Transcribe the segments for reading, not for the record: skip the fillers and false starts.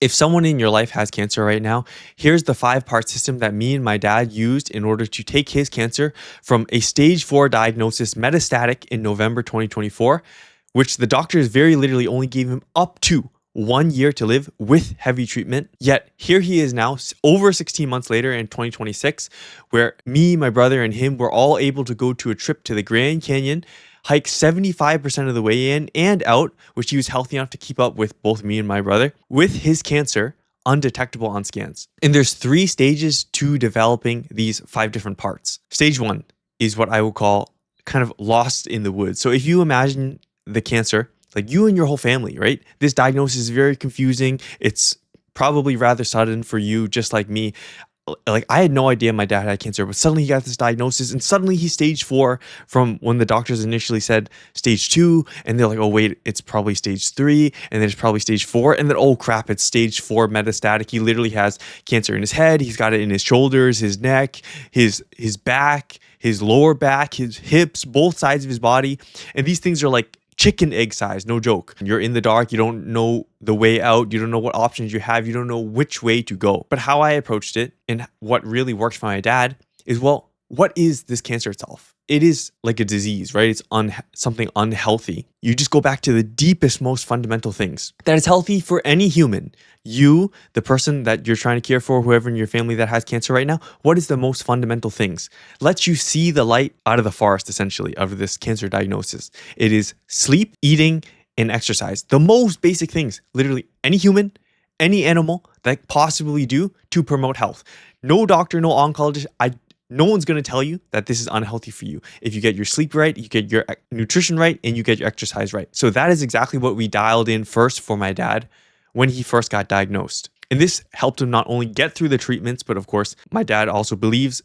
If someone in your life has cancer right now, here's the 5-part system that me and my dad used in order to take his cancer from a stage 4 diagnosis, metastatic, in November 2024, which the doctors very literally only gave him up to 1 year to live with heavy treatment. Yet here he is now, over 16 months later in 2026, where me, my brother, and him were all able to go to a trip to the Grand Canyon, hike 75% of the way in and out, which he was healthy enough to keep up with both me and my brother, with his cancer undetectable on scans. And there's 3 stages to developing these 5 different parts. Stage 1 is what I would call kind of lost in the woods. So if you imagine the cancer, like you and your whole family, right? This diagnosis is very confusing. It's probably rather sudden for you, just like me. Like I had no idea my dad had cancer, but suddenly he got this diagnosis and suddenly he's stage 4 from when the doctors initially said stage 2. And they're like, oh wait, it's probably stage 3. And then it's probably stage 4. And then, oh crap, it's stage 4 metastatic. He literally has cancer in his head. He's got it in his shoulders, his neck, his back, his lower back, his hips, both sides of his body. And these things are like chicken egg size, no joke. You're in the dark, you don't know the way out, you don't know what options you have, you don't know which way to go. But how I approached it and what really worked for my dad is, well, what is this cancer itself? It is like a disease, right? It's something unhealthy. You just go back to the deepest, most fundamental things that is healthy for any human. You, the person that you're trying to care for, whoever in your family that has cancer right now, what is the most fundamental things? Lets you see the light out of the forest, essentially, of this cancer diagnosis. It is sleep, eating, and exercise. The most basic things, literally any human, any animal that possibly do to promote health. No doctor, no oncologist, no one's going to tell you that this is unhealthy for you. If you get your sleep right, you get your nutrition right, and you get your exercise right. So that is exactly what we dialed in first for my dad when he first got diagnosed. And this helped him not only get through the treatments, but of course, my dad also believes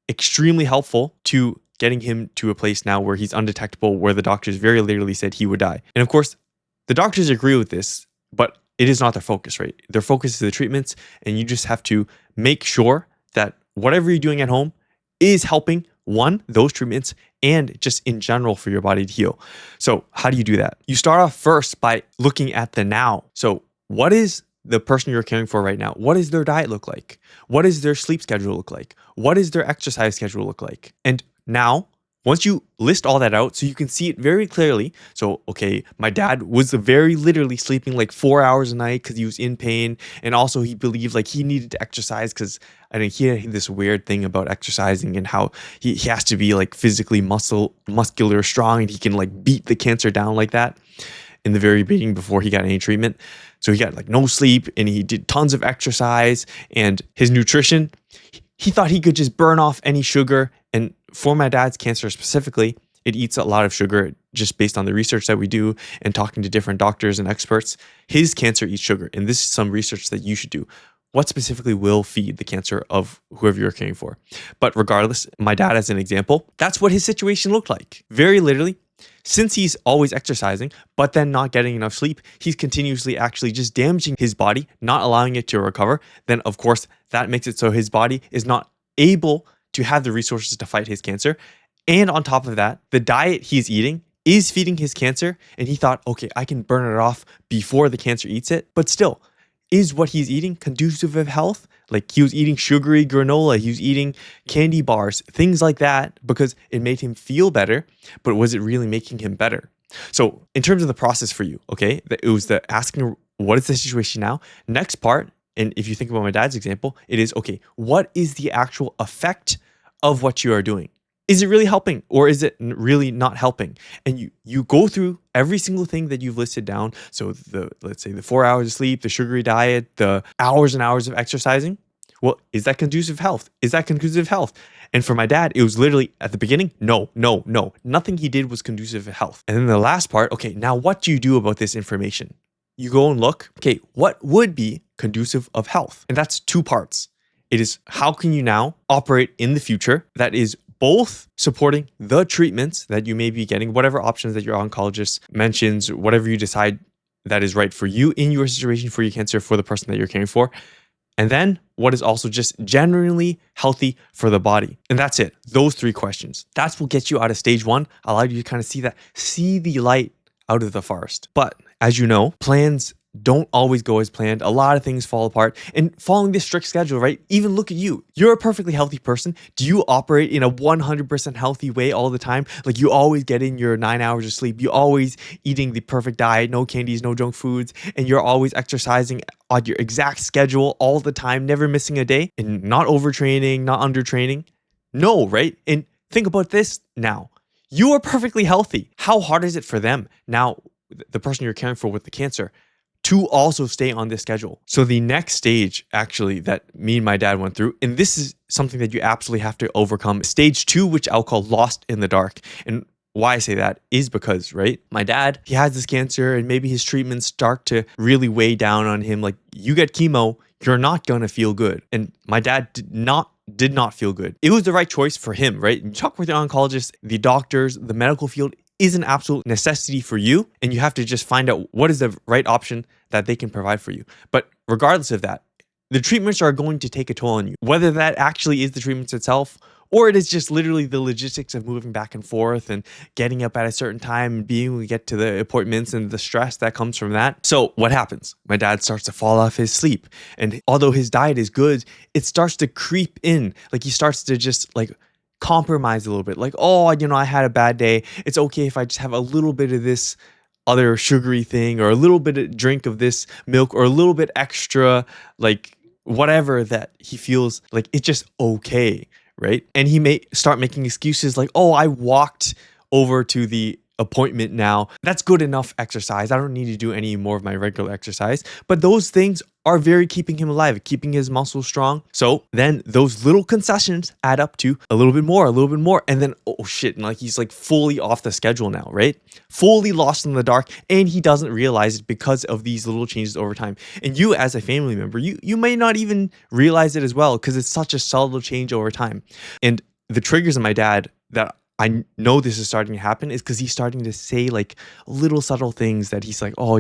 extremely helpful to getting him to a place now where he's undetectable, where the doctors very literally said he would die. And of course, the doctors agree with this, but it is not their focus, right? Their focus is the treatments, and you just have to make sure that whatever you're doing at home is helping, one, those treatments, and just in general for your body to heal. So how do you do that? You start off first by looking at the now. So what is the person you're caring for right now? What does their diet look like? What does their sleep schedule look like? What does their exercise schedule look like? And now, once you list all that out so you can see it very clearly. So, okay, my dad was very literally sleeping like 4 hours a night because he was in pain. And also he believed like he needed to exercise because I think he had this weird thing about exercising and how he has to be like physically muscular, strong, and he can like beat the cancer down like that in the very beginning before he got any treatment. So he got like no sleep and he did tons of exercise, and his nutrition, he thought he could just burn off any sugar. And for my dad's cancer specifically, it eats a lot of sugar just based on the research that we do and talking to different doctors and experts. His cancer eats sugar. And this is some research that you should do. What specifically will feed the cancer of whoever you're caring for? But regardless, my dad as an example, that's what his situation looked like. Very literally, since he's always exercising, but then not getting enough sleep, he's continuously actually just damaging his body, not allowing it to recover. Then of course, that makes it so his body is not able to have the resources to fight his cancer. And on top of that, the diet he's eating is feeding his cancer. And he thought, okay, I can burn it off before the cancer eats it. But still, is what he's eating conducive of health? Like he was eating sugary granola, he was eating candy bars, things like that, because it made him feel better. But was it really making him better? So in terms of the process for you, okay, it was the asking, what is the situation now? Next part, and if you think about my dad's example, it is, okay, what is the actual effect of what you are doing? Is it really helping or is it really not helping? And you go through every single thing that you've listed down. So let's say the 4 hours of sleep, the sugary diet, the hours and hours of exercising. Well, is that conducive health? Is that conducive health? And for my dad, it was literally at the beginning, no. Nothing he did was conducive to health. And then the last part, okay, now what do you do about this information? You go and look, okay, what would be conducive of health? And that's 2 parts. It is how can you now operate in the future that is both supporting the treatments that you may be getting, whatever options that your oncologist mentions, whatever you decide that is right for you in your situation, for your cancer, for the person that you're caring for. And then what is also just generally healthy for the body. And that's it. Those 3 questions. That's what gets you out of stage 1, allow you to kind of see the light out of the forest. But as you know, plans don't always go as planned. A lot of things fall apart. And following this strict schedule, right? Even look at you. You're a perfectly healthy person. Do you operate in a 100% healthy way all the time? Like you always get in your 9 hours of sleep. You always eating the perfect diet, no candies, no junk foods, and you're always exercising on your exact schedule all the time, never missing a day, and not overtraining, not undertraining. No, right? And think about this now. You are perfectly healthy. How hard is it for them now, the person you're caring for with the cancer, to also stay on this schedule? So the next stage actually that me and my dad went through, and this is something that you absolutely have to overcome, stage 2, which I'll call lost in the dark. And why I say that is because, right, my dad, he has this cancer and maybe his treatments start to really weigh down on him. Like you get chemo, you're not going to feel good. And my dad did not feel good. It was the right choice for him, right? You talk with the oncologist, the doctors, the medical field is an absolute necessity for you, and you have to just find out what is the right option that they can provide for you. But regardless of that, the treatments are going to take a toll on you, whether that actually is the treatments itself, or it is just literally the logistics of moving back and forth and getting up at a certain time and being able to get to the appointments and the stress that comes from that. So what happens? My dad starts to fall off his sleep. And although his diet is good, it starts to creep in. Like he starts to just like compromise a little bit. Like, oh, I had a bad day. It's okay if I just have a little bit of this other sugary thing or a little bit of drink of this milk or a little bit extra, like whatever that he feels like it's just okay. Right. And he may start making excuses like, oh, I walked over to the appointment now. That's good enough exercise. I don't need to do any more of my regular exercise. But those things are very keeping him alive, keeping his muscles strong. So then those little concessions add up to a little bit more. And then, oh shit, and like he's like fully off the schedule now, right? Fully lost in the dark. And he doesn't realize it because of these little changes over time. And you as a family member, you may not even realize it as well because it's such a subtle change over time. And the triggers in my dad that I know this is starting to happen is because he's starting to say like little subtle things that he's like, oh,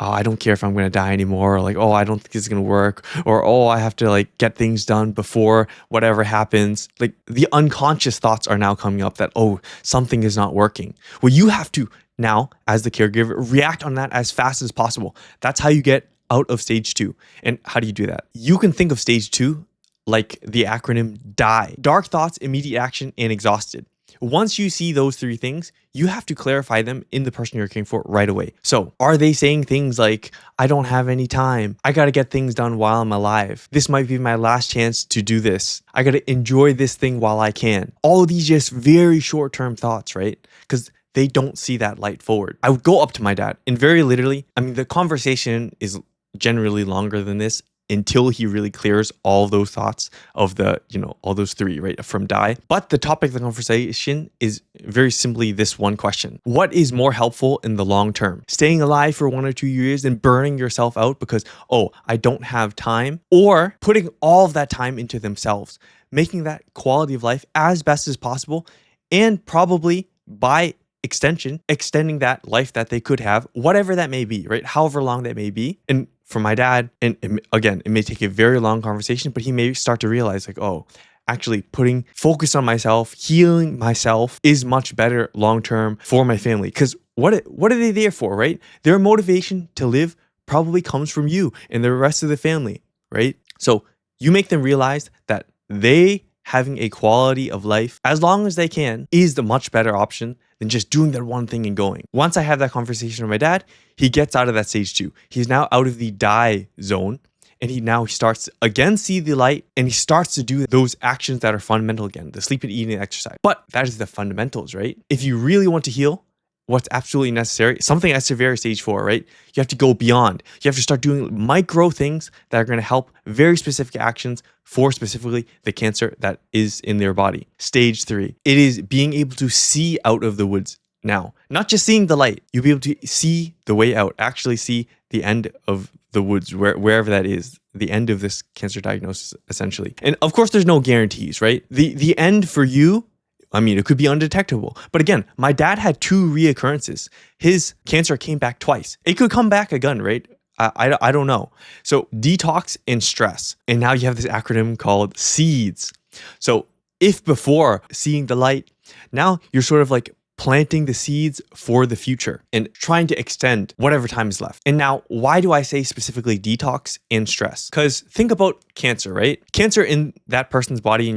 I don't care if I'm going to die anymore. Or like, oh, I don't think it's going to work. Or, oh, I have to like get things done before whatever happens. Like the unconscious thoughts are now coming up that, oh, something is not working. Well, you have to now, as the caregiver, react on that as fast as possible. That's how you get out of stage 2. And how do you do that? You can think of stage 2 like the acronym D.I.E. Dark thoughts, immediate action, and exhausted. Once you see those 3 things, you have to clarify them in the person you're caring for right away. So are they saying things like, I don't have any time. I got to get things done while I'm alive. This might be my last chance to do this. I got to enjoy this thing while I can. All of these just very short-term thoughts, right? Because they don't see that light forward. I would go up to my dad and very literally, the conversation is generally longer than this, until he really clears all those thoughts of the, all those 3, right, from D.I.E. But the topic of the conversation is very simply this one question. What is more helpful in the long term? Staying alive for 1 or 2 years and burning yourself out because, oh, I don't have time, or putting all of that time into themselves, making that quality of life as best as possible, and probably by extension, extending that life that they could have, whatever that may be, right? However long that may be. And for my dad, and again, it may take a very long conversation, but he may start to realize like, oh, actually putting focus on myself, healing myself is much better long-term for my family. Because what are they there for, right? Their motivation to live probably comes from you and the rest of the family, right? So you make them realize that they having a quality of life as long as they can is the much better option than just doing that one thing and going. Once I have that conversation with my dad, he gets out of that stage 2. He's now out of the die zone, and he starts to again see the light, and he starts to do those actions that are fundamental again, the sleep and eating and exercise. But that is the fundamentals, right? If you really want to heal, what's absolutely necessary, something as severe as stage 4, right? You have to go beyond. You have to start doing micro things that are going to help very specific actions for specifically the cancer that is in their body. Stage 3, it is being able to see out of the woods now, not just seeing the light. You'll be able to see the way out, actually see the end of the woods, wherever that is, the end of this cancer diagnosis, essentially. And of course, there's no guarantees, right? The end for you, it could be undetectable. But again, my dad had 2 reoccurrences. His cancer came back twice. It could come back again, right? I don't know. So detox and stress. And now you have this acronym called SEEDS. So if before seeing the light, now you're sort of like planting the seeds for the future and trying to extend whatever time is left. And now, why do I say specifically detox and stress? Because think about cancer, right? Cancer in that person's body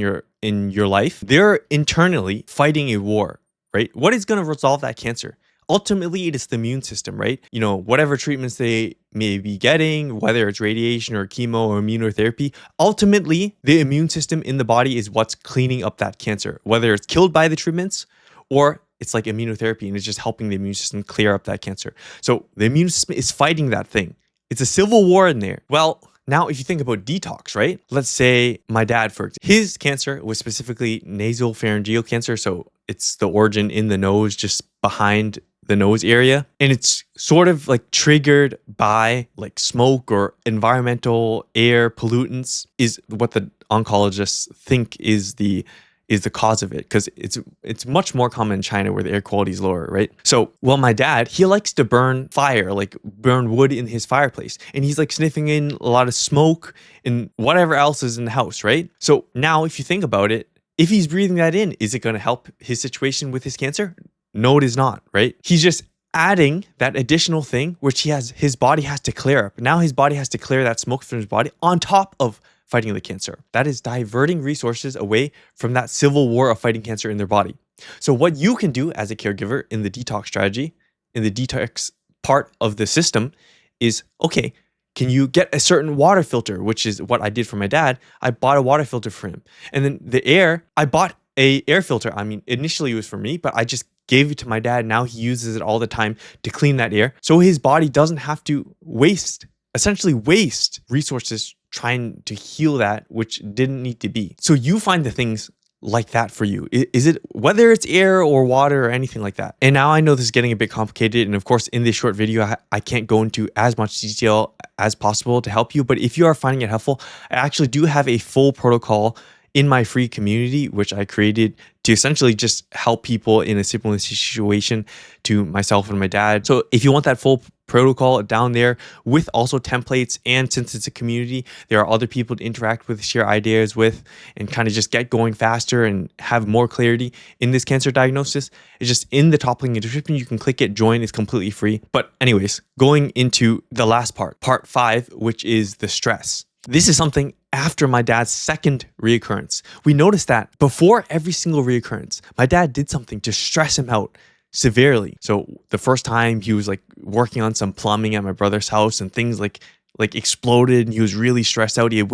in your life, they're internally fighting a war, right? What is going to resolve that cancer? Ultimately, it is the immune system, right? You know, whatever treatments they may be getting, whether it's radiation or chemo or immunotherapy, ultimately, the immune system in the body is what's cleaning up that cancer, whether it's killed by the treatments or it's like immunotherapy and it's just helping the immune system clear up that cancer. So the immune system is fighting that thing. It's a civil war in there. Well, now if you think about detox, right? Let's say my dad, for example, his cancer was specifically nasopharyngeal cancer. So it's the origin in the nose, just behind the nose area. And it's sort of like triggered by like smoke or environmental air pollutants is what the oncologists think is the cause of it, because it's much more common in China where the air quality is lower, right? So, well, my dad, he likes to burn fire, like burn wood in his fireplace, and he's like sniffing in a lot of smoke and whatever else is in the house, right? So now if you think about it, if he's breathing that in, is it going to help his situation with his cancer? No, it is not, right? He's just adding that additional thing, which his body has to clear up. Now his body has to clear that smoke from his body on top of fighting the cancer. That is diverting resources away from that civil war of fighting cancer in their body. So what you can do as a caregiver in the detox strategy, in the detox part of the system is, okay, can you get a certain water filter, which is what I did for my dad. I bought a water filter for him. And then the air, I bought a air filter. I mean, initially it was for me, but I just gave it to my dad. Now he uses it all the time to clean that air. So his body doesn't have to essentially waste resources trying to heal that, which didn't need to be. So you find the things like that for you. Is it whether it's air or water or anything like that? And now I know this is getting a bit complicated. And of course, in this short video, I can't go into as much detail as possible to help you. But if you are finding it helpful, I actually do have a full protocol in my free community, which I created to essentially just help people in a similar situation to myself and my dad. So if you want that full protocol down there with also templates, and since it's a community, there are other people to interact with, share ideas with, and kind of just get going faster and have more clarity in this cancer diagnosis, it's just in the top link in the description. You can click it, join, it's completely free. But anyways, going into the last part 5, which is the stress. This is something after my dad's second reoccurrence. We noticed that before every single reoccurrence, my dad did something to stress him out severely. So the first time he was like working on some plumbing at my brother's house and things like exploded, and he was really stressed out. He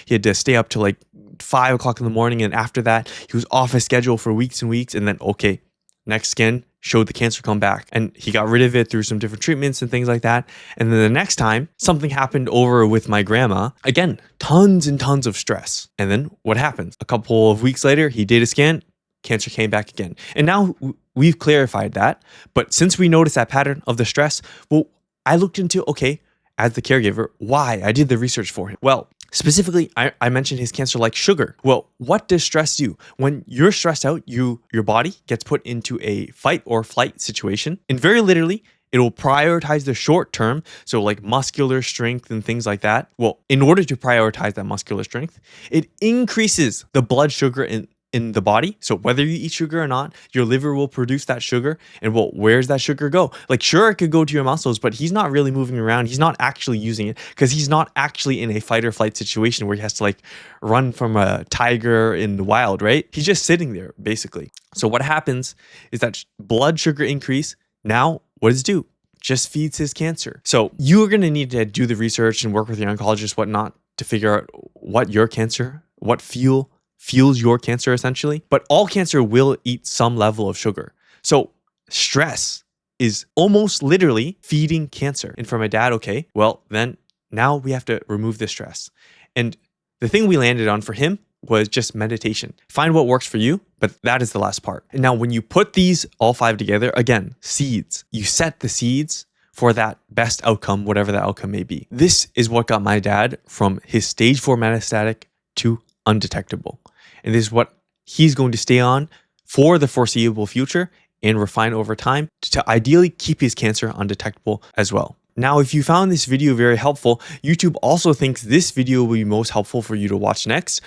had to stay up till like 5 o'clock in the morning. And after that, he was off his schedule for weeks and weeks. And then, okay, next scan showed the cancer come back, and he got rid of it through some different treatments and things like that. And then the next time something happened over with my grandma, again, tons and tons of stress. And then what happens? A couple of weeks later, he did a scan, cancer came back again. And now we've clarified that. But since we noticed that pattern of the stress, well, I looked into, okay, as the caregiver, why? I did the research for him. Well, specifically, I mentioned his cancer like sugar. Well, what does stress do? When you're stressed out, your body gets put into a fight or flight situation. And very literally, it will prioritize the short term. So like muscular strength and things like that. Well, in order to prioritize that muscular strength, it increases the blood sugar in the body. So whether you eat sugar or not, your liver will produce that sugar. And well, where's that sugar go? Like, sure, it could go to your muscles, but he's not really moving around. He's not actually using it because he's not actually in a fight or flight situation where he has to like run from a tiger in the wild, right? He's just sitting there basically. So what happens is that blood sugar increase. Now, what does it do? Just feeds his cancer. So you're going to need to do the research and work with your oncologist, whatnot, to figure out what your cancer, what fuels your cancer essentially. But all cancer will eat some level of sugar. So stress is almost literally feeding cancer. And for my dad, okay, well, then now we have to remove the stress. And the thing we landed on for him was just meditation. Find what works for you, but that is the last part. And now when you put these all 5 together, again, seeds, you set the seeds for that best outcome, whatever that outcome may be. This is what got my dad from his stage 4 metastatic to undetectable. And this is what he's going to stay on for the foreseeable future and refine over time to ideally keep his cancer undetectable as well. Now, if you found this video very helpful, YouTube also thinks this video will be most helpful for you to watch next.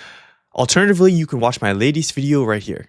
Alternatively, you can watch my latest video right here.